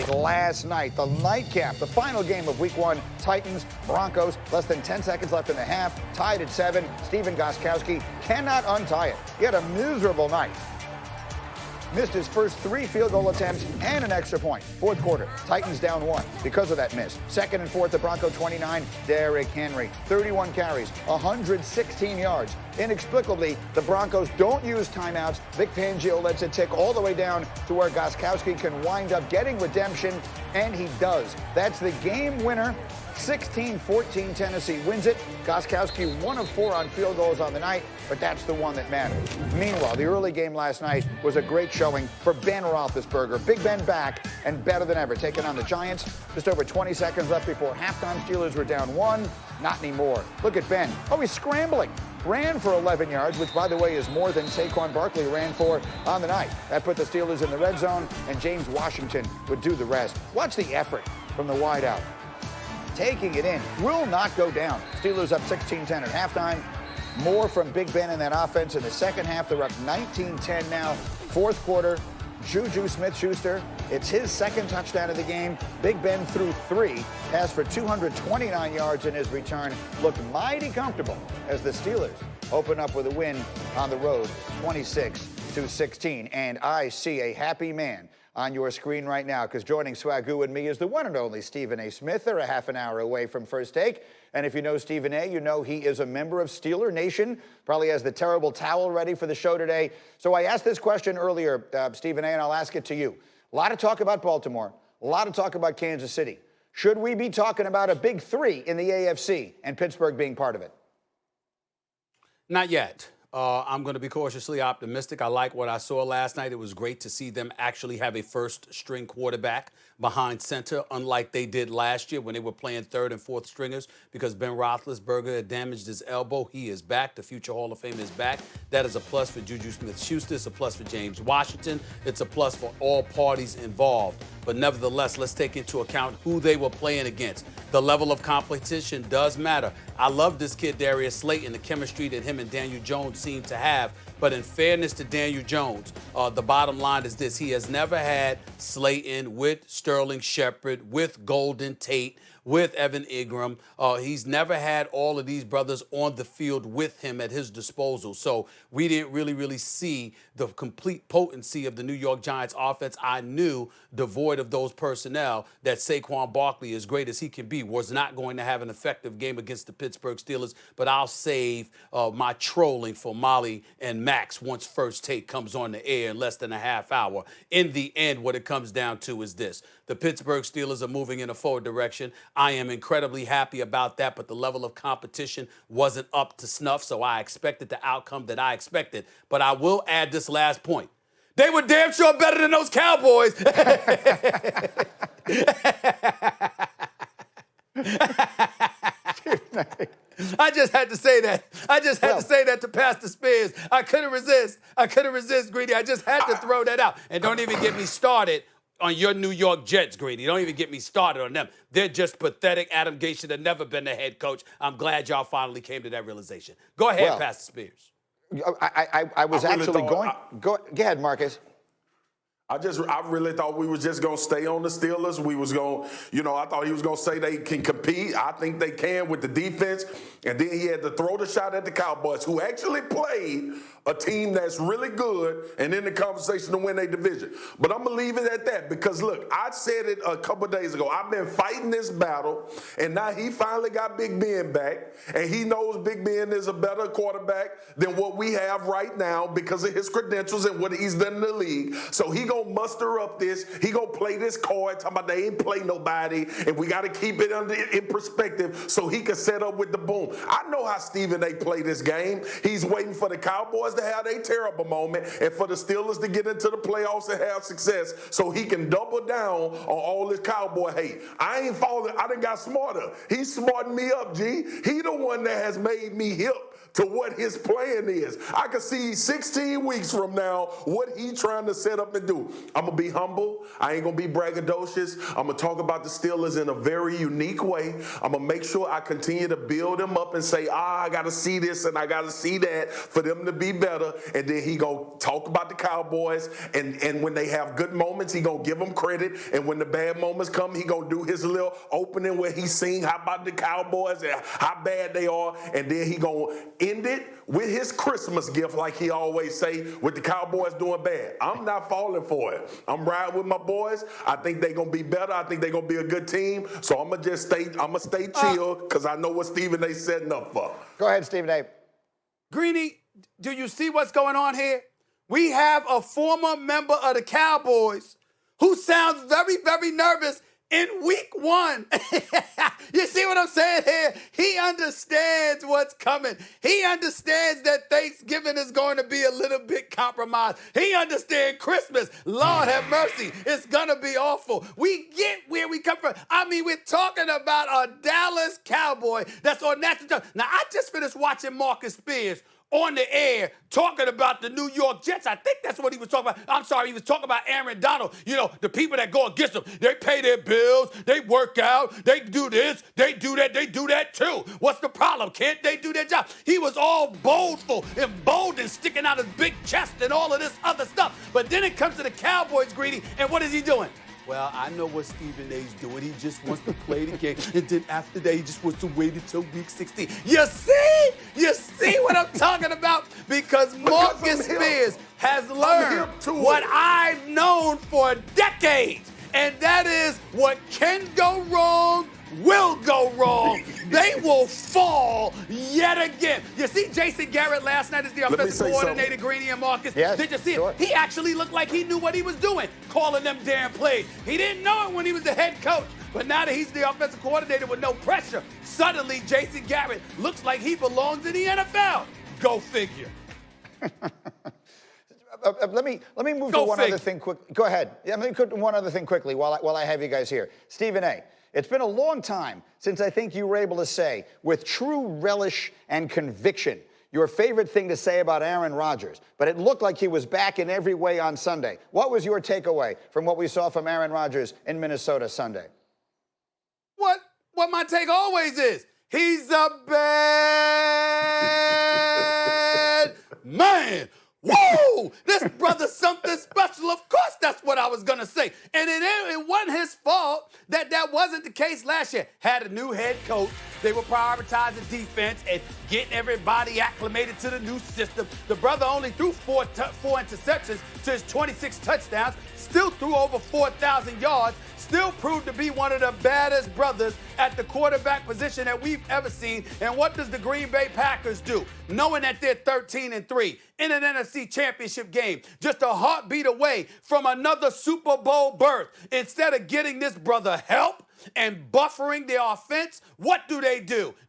night, last night, the nightcap, the final game of Week 1, Titans, Broncos, less than 10 seconds left in the half, tied at 7. Stephen Gostkowski cannot untie it. He had a miserable night. Missed his first 3 field goal attempts and an extra point. Fourth quarter, Titans down 1 because of that miss. Second and fourth, the Bronco 29, Derrick Henry. 31 carries, 116 yards. Inexplicably, the Broncos don't use timeouts. Vic Fangio lets it tick all the way down to where Gostkowski can wind up getting redemption, and he does. That's the game winner. 16-14, Tennessee wins it. Gostkowski 1 of 4 on field goals on the night, but that's the one that matters. Meanwhile, the early game last night was a great showing for Ben Roethlisberger. Big Ben back and better than ever, taking on the Giants. Just over 20 seconds left before halftime. Steelers were down 1. Not anymore. Look at Ben. Oh, he's scrambling. Ran for 11 yards, which, by the way, is more than Saquon Barkley ran for on the night. That put the Steelers in the red zone, and James Washington would do the rest. Watch the effort from the wideout. Taking it in, will not go down. Steelers up 16-10 at halftime. More from Big Ben in that offense in the second half. They're up 19-10 now. Fourth quarter, Juju Smith-Schuster. It's his second touchdown of the game. Big Ben threw 3, passed for 229 yards in his return. Looked mighty comfortable as the Steelers open up with a win on the road, 26-16. And I see a happy man on your screen right now, because joining Swagoo and me is the one and only Stephen A. Smith. They're a half an hour away from First Take. And if you know Stephen A., you know he is a member of Steeler Nation, probably has the terrible towel ready for the show today. So I asked this question earlier, Stephen A., and I'll ask it to you. A lot of talk about Baltimore, a lot of talk about Kansas City. Should we be talking about a big 3 in the AFC and Pittsburgh being part of it? Not yet. I'm going to be cautiously optimistic. I like what I saw last night. It was great to see them actually have a first-string quarterback behind center, unlike they did last year when they were playing third and fourth stringers, because Ben Roethlisberger had damaged his elbow. He is back. The future Hall of Fame is back. That is a plus for Juju Smith-Schuster. It's a plus for James Washington. It's a plus for all parties involved. But nevertheless, let's take into account who they were playing against. The level of competition does matter. I love this kid, Darius Slayton, the chemistry that him and Daniel Jones seem to have. But in fairness to Daniel Jones, the bottom line is this. He has never had Slayton with Sterling Shepard, with Golden Tate, with Evan Ingram. He's never had all of these brothers on the field with him at his disposal. So we didn't really see the complete potency of the New York Giants offense. I knew, devoid of those personnel, that Saquon Barkley, as great as he can be, was not going to have an effective game against the Pittsburgh Steelers. But I'll save my trolling for Molly and Max once First Take comes on the air in less than a half hour. In the end, what it comes down to is this. The Pittsburgh Steelers are moving in a forward direction. I am incredibly happy about that, but the level of competition wasn't up to snuff, so I expected the outcome that I expected. But I will add this last point. They were damn sure better than those Cowboys. I just had to say that. I just had to say that to Pastor Spears. I couldn't resist, Greedy. I just had to throw that out. And don't even get me started on your New York Jets, Greedy. Don't even get me started on them. They're just pathetic. Adam Gase should have never been the head coach. I'm glad y'all finally came to that realization. Go ahead, Pastor Spears. I was actually going. Go ahead, Marcus. I really thought we was just going to stay on the Steelers. We was going, I thought he was going to say they can compete. I think they can with the defense. And then he had to throw the shot at the Cowboys, who actually played a team that's really good and in the conversation to win a division. But I'm going to leave it at that because, look, I said it a couple of days ago. I've been fighting this battle, and now he finally got Big Ben back, and he knows Big Ben is a better quarterback than what we have right now because of his credentials and what he's done in the league. So he going to muster up this. He going to play this card, talking about they ain't play nobody, and we got to keep it in perspective so he can set up with the boom. I know how Stephen A. play this game. He's waiting for the Cowboys to have a terrible moment and for the Steelers to get into the playoffs and have success so he can double down on all this Cowboy hate. I ain't falling. I done got smarter. He's smarting me up, G. He the one that has made me hip to what his plan is. I can see 16 weeks from now what he's trying to set up and do. I'm going to be humble. I ain't going to be braggadocious. I'm going to talk about the Steelers in a very unique way. I'm going to make sure I continue to build them up and say, I got to see this and I got to see that for them to be better. And then he going to talk about the Cowboys. And when they have good moments, he going to give them credit. And when the bad moments come, he going to do his little opening where he sing how about the Cowboys and how bad they are. And then he going to end it with his Christmas gift, like he always say, with the Cowboys doing bad. I'm not falling for it. I'm riding with my boys. I think they're going to be better. I think they're going to be a good team. So I'm going to stay chill because I know what Stephen A. setting up for. Go ahead, Stephen A. Greeny, do you see what's going on here? We have a former member of the Cowboys who sounds very, very nervous in week one. You see what I'm saying here? He understands what's coming. He understands that Thanksgiving is going to be a little bit compromised. He understands Christmas. Lord have mercy. It's going to be awful. We get where we come from. I mean, we're talking about a Dallas Cowboy that's on national television. Now, I just finished watching Marcus Spears on the air talking about the New York Jets. I think that's what he was talking about. I'm sorry, he was talking about Aaron Donald. You know, the people that go against him, they pay their bills, they work out, they do this, they do that too. What's the problem? Can't they do their job? He was all boastful and bold and sticking out his big chest and all of this other stuff. But then it comes to the Cowboys, Greedy, and what is he doing? Well, I know what Stephen A's doing. He just wants to play the game. And then after that, he just wants to wait until week 16. You see? You see what I'm talking about? Because Marcus Spears has learned what I've known for decades. And that is what can go wrong will go wrong. They will fall yet again. You see Jason Garrett last night as the offensive coordinator, Greeny and Marcus. Yes, did you see sure. it? He actually looked like he knew what he was doing, calling them damn plays. He didn't know it when he was the head coach. But now that he's the offensive coordinator with no pressure, suddenly Jason Garrett looks like he belongs in the NFL. Go figure. Let me move to one other thing quick. Go ahead. Yeah, let me put one other thing quickly while I have you guys here. Stephen A., it's been a long time since I think you were able to say, with true relish and conviction, your favorite thing to say about Aaron Rodgers. But it looked like he was back in every way on Sunday. What was your takeaway from what we saw from Aaron Rodgers in Minnesota Sunday? What my take always is, he's a bad man. Whoa! This brother's something special. Of course, that's what I was going to say. And it wasn't his fault that wasn't the case last year. Had a new head coach. They were prioritizing defense and getting everybody acclimated to the new system. The brother only threw four interceptions to his 26 touchdowns, still threw over 4,000 yards, still proved to be one of the baddest brothers at the quarterback position that we've ever seen. And what does the Green Bay Packers do? Knowing that they're 13-3 in an NFC championship game, just a heartbeat away from another Super Bowl berth. Instead of getting this brother help and buffering their offense, what do?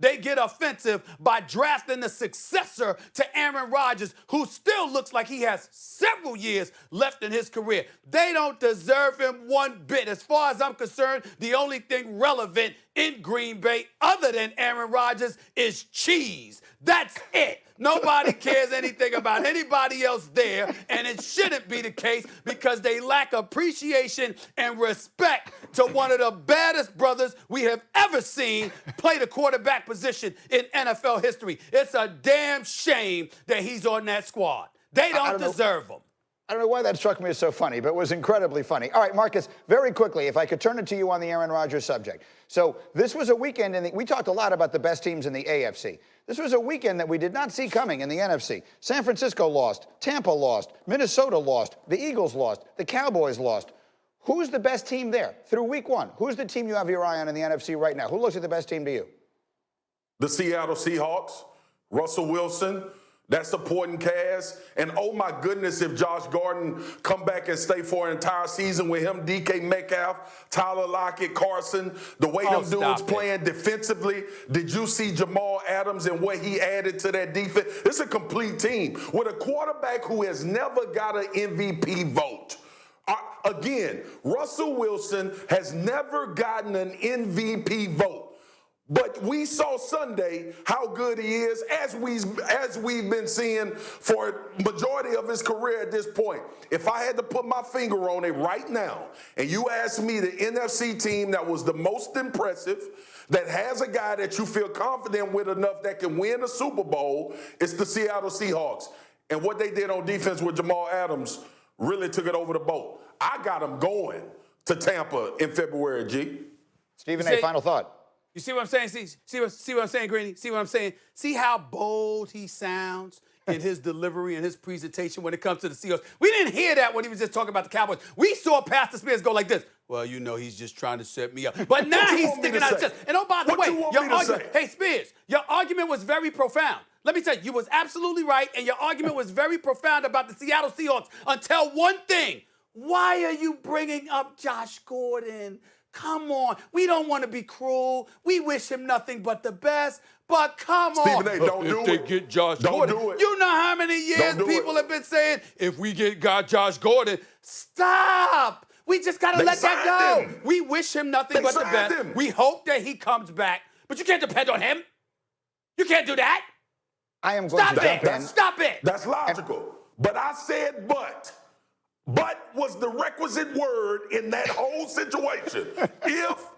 They get offensive by drafting the successor to Aaron Rodgers, who still looks like he has several years left in his career. They don't deserve him one bit. As far as I'm concerned, the only thing relevant in Green Bay other than Aaron Rodgers is cheese. That's it. Nobody cares anything about anybody else there, and it shouldn't be the case because they lack appreciation and respect to one of the baddest brothers we have ever seen play the quarterback position in NFL history. It's a damn shame that he's on that squad. They don't deserve him. I don't know why that struck me as so funny, but it was incredibly funny. All right, Marcus, very quickly, if I could turn it to you on the Aaron Rodgers subject. So this was a weekend, we talked a lot about the best teams in the AFC. This was a weekend that we did not see coming in the NFC. San Francisco lost, Tampa lost, Minnesota lost, the Eagles lost, the Cowboys lost. Who's the best team there through week one? Who's the team you have your eye on in the NFC right now? Who looks like the best team to you? The Seattle Seahawks, Russell Wilson, that supporting cast. And oh my goodness, if Josh Gordon come back and stay for an entire season with him, DK Metcalf, Tyler Lockett, Carson, the way them dudes playing defensively. Did you see Jamal Adams and what he added to that defense? It's a complete team with a quarterback who has never got an MVP vote. Again, Russell Wilson has never gotten an MVP vote. But we saw Sunday how good he is, as we've been seeing for majority of his career at this point. If I had to put my finger on it right now, and you asked me the NFC team that was the most impressive, that has a guy that you feel confident with enough that can win a Super Bowl, it's the Seattle Seahawks. And what they did on defense with Jamal Adams really took it over the boat. I got them going to Tampa in February, G. Stephen A., final thought. You see what I'm saying? See what I'm saying, Greeny? See what I'm saying? See how bold he sounds in his delivery and his presentation when it comes to the Seahawks. We didn't hear that when he was just talking about the Cowboys. We saw Pastor Spears go like this. Well, you know, he's just trying to set me up. But now he's sticking out his chest. And oh, by the way, your argument, hey, Spears, your argument was very profound. Let me tell you, you was absolutely right, and your argument was very profound about the Seattle Seahawks until one thing. Why are you bringing up Josh Gordon? Come on. We don't want to be cruel. We wish him nothing but the best. But come on. Stephen A., don't do it. If they get Josh Gordon. Do it. You know how many years people have been saying, if we got Josh Gordon, stop. We just got to let that go. Him. We wish him nothing but the best. Him. We hope that he comes back. But you can't depend on him. You can't do that. I am going to jump in. Stop it. That's logical. But I said but. But was the requisite word in that whole situation.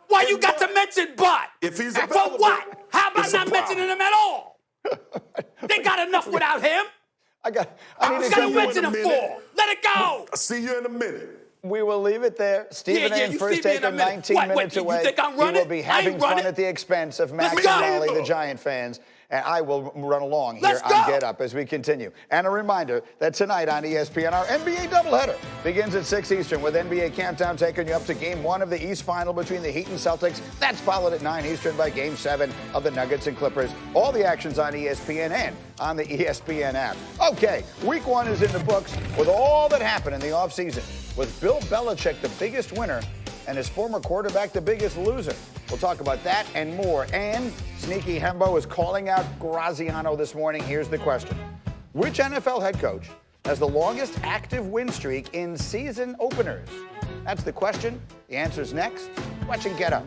Why you got to mention but? If he's for available, what? How about not mentioning him at all? They got enough without him. I need to to mention him for. Let it go. I'll see you in a minute. We will leave it there. Stephen A. First Take 19 minutes away. You think I'm running? He will be having fun at the expense of Max and Molly, the Giant fans. And I will run along here on Get Up as we continue. And a reminder that tonight on ESPN, our NBA doubleheader begins at 6 Eastern with NBA Countdown taking you up to Game 1 of the East Final between the Heat and Celtics. That's followed at 9 Eastern by Game 7 of the Nuggets and Clippers. All the action's on ESPN and on the ESPN app. Okay, Week 1 is in the books with all that happened in the offseason, with Bill Belichick the biggest winner and his former quarterback the biggest loser. We'll talk about that and more. And Sneaky Hembo is calling out Graziano this morning. Here's the question. Which NFL head coach has the longest active win streak in season openers? That's the question. The answer's next. Watch and Get Up.